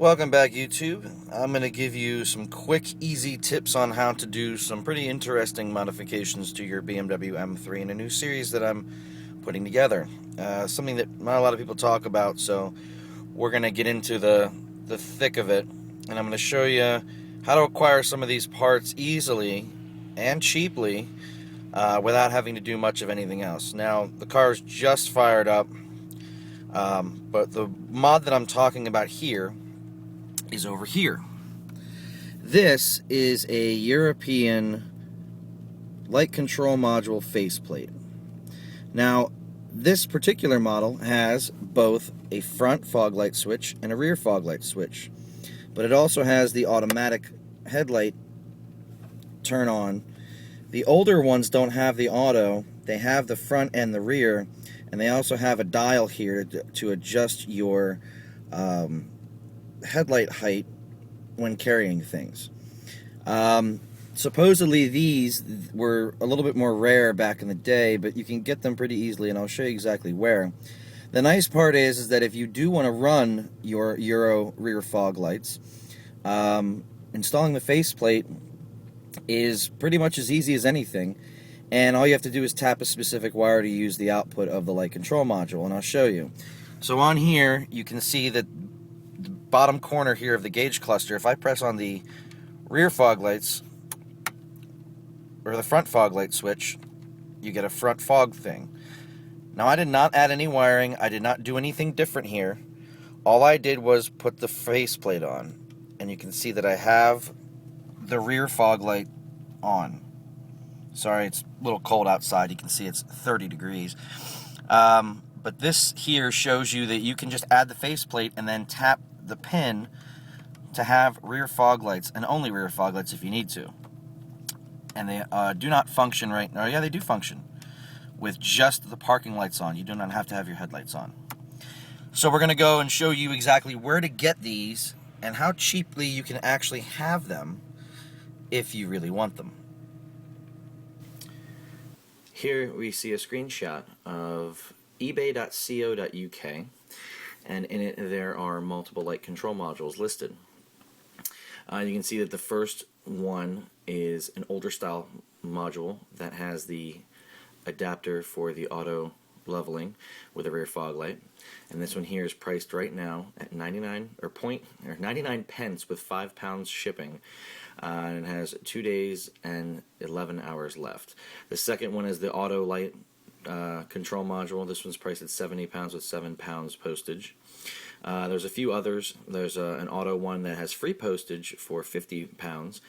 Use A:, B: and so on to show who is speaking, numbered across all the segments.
A: Welcome back, YouTube. I'm going to give you some quick, easy tips on how to do some pretty interesting modifications to your BMW M3 in a new series that I'm putting together. Something that not a lot of people talk about, so we're going to get into the thick of it, and I'm going to show you how to acquire some of these parts easily and cheaply without having to do much of anything else. Now, the car's just fired up, but the mod that I'm talking about here is over here. This is a European light control module faceplate. Now, this particular model has both a front fog light switch and a rear fog light switch, but it also has the automatic headlight turn on. The older ones don't have the auto, they have the front and the rear, and they also have a dial here to adjust your headlight height when carrying things. Supposedly these were a little bit more rare back in the day, but you can get them pretty easily, and I'll show you exactly where. The nice part is that if you do want to run your Euro rear fog lights, installing the faceplate is pretty much as easy as anything, and all you have to do is tap a specific wire to use the output of the light control module, and I'll show you. So on here you can see that the bottom corner here of the gauge cluster, if I press on the rear fog lights or the front fog light switch, you get a front fog thing. Now, I did not add any wiring, I did not do anything different here. All I did was put the faceplate on, and you can see that I have the rear fog light on. Sorry, it's a little cold outside. You can see it's 30 degrees. But this here shows you that you can just add the faceplate and then tap the pin to have rear fog lights, and only rear fog lights if you need to. And they do not function right now. Yeah, they do function with just the parking lights on. You do not have to have your headlights on. So we're going to go and show you exactly where to get these and how cheaply you can actually have them if you really want them. Here we see a screenshot of ebay.co.uk, and in it there are multiple light control modules listed. You can see that the first one is an older style module that has the adapter for the auto leveling with a rear fog light, and this one here is priced right now at 99 pence with £5 shipping, and it has 2 days and 11 hours left. The second one is the auto light control module. This one's priced at £70 with £7 postage. There's a few others. There's an auto one that has free postage for £50,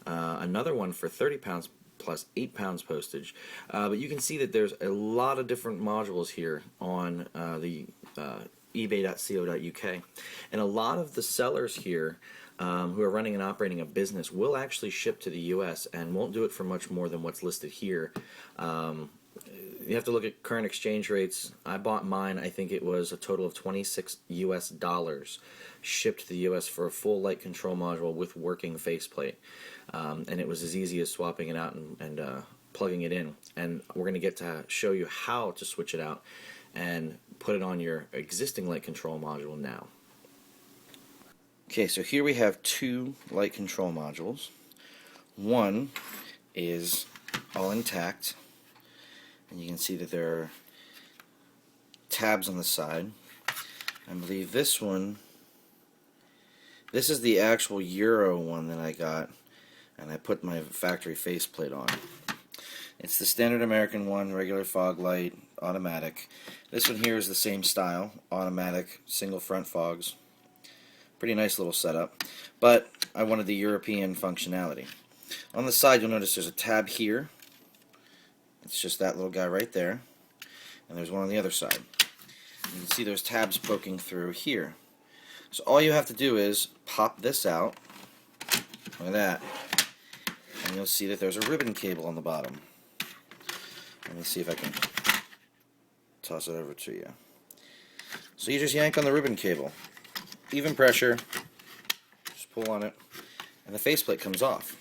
A: another one for £30 plus £8 postage. But you can see that there's a lot of different modules here on the ebay.co.uk, and a lot of the sellers here who are running and operating a business will actually ship to the US and won't do it for much more than what's listed here. You have to look at current exchange rates. I bought mine, I think it was a total of $26 US shipped to the US for a full light control module with working faceplate. And it was as easy as swapping it out and plugging it in. And we're going to get to show you how to switch it out and put it on your existing light control module now. Okay, so here we have two light control modules. One is all intact, and you can see that there are tabs on the side. I believe this one, this is the actual Euro one that I got, and I put my factory faceplate on. It's the standard American one, regular fog light, automatic. This one here is the same style, automatic, single front fogs. Pretty nice little setup, but I wanted the European functionality. On the side, you'll notice there's a tab here. It's just that little guy right there, and there's one on the other side. You can see there's tabs poking through here. So all you have to do is pop this out, look at that, and you'll see that there's a ribbon cable on the bottom. Let me see if I can toss it over to you. So you just yank on the ribbon cable. Even pressure, just pull on it, and the faceplate comes off.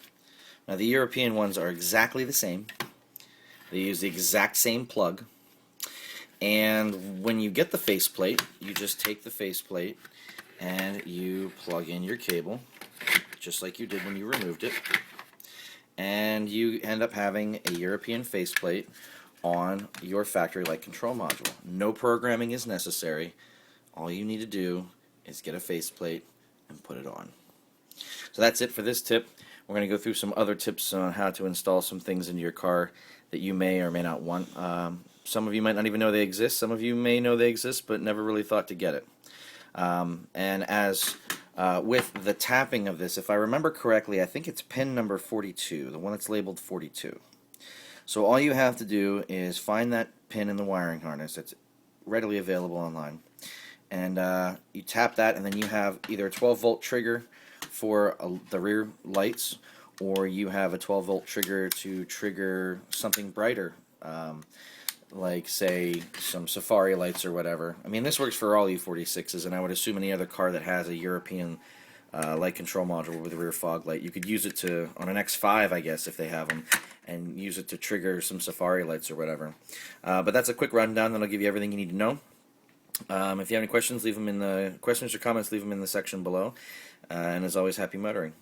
A: Now the European ones are exactly the same. They use the exact same plug, and when you get the faceplate, you just take the faceplate and you plug in your cable, just like you did when you removed it, and you end up having a European faceplate on your factory light control module. No programming is necessary. All you need to do is get a faceplate and put it on. So that's it for this tip. We're going to go through some other tips on how to install some things into your car that you may or may not want. Some of you might not even know they exist. Some of you may know they exist but never really thought to get it. And as with the tapping of this, if I remember correctly, I think it's pin number 42, the one that's labeled 42. So all you have to do is find that pin in the wiring harness. It's readily available online. And you tap that, and then you have either a 12-volt trigger for the rear lights, or you have a 12-volt trigger to trigger something brighter, like, say, some Safari lights or whatever. I mean, this works for all E46s, and I would assume any other car that has a European light control module with a rear fog light. You could use it to, on an X5, I guess, if they have them, and use it to trigger some Safari lights or whatever. But that's a quick rundown that'll give you everything you need to know. If you have any questions, leave them in the questions or comments. Leave them in the section below. And as always, happy motoring.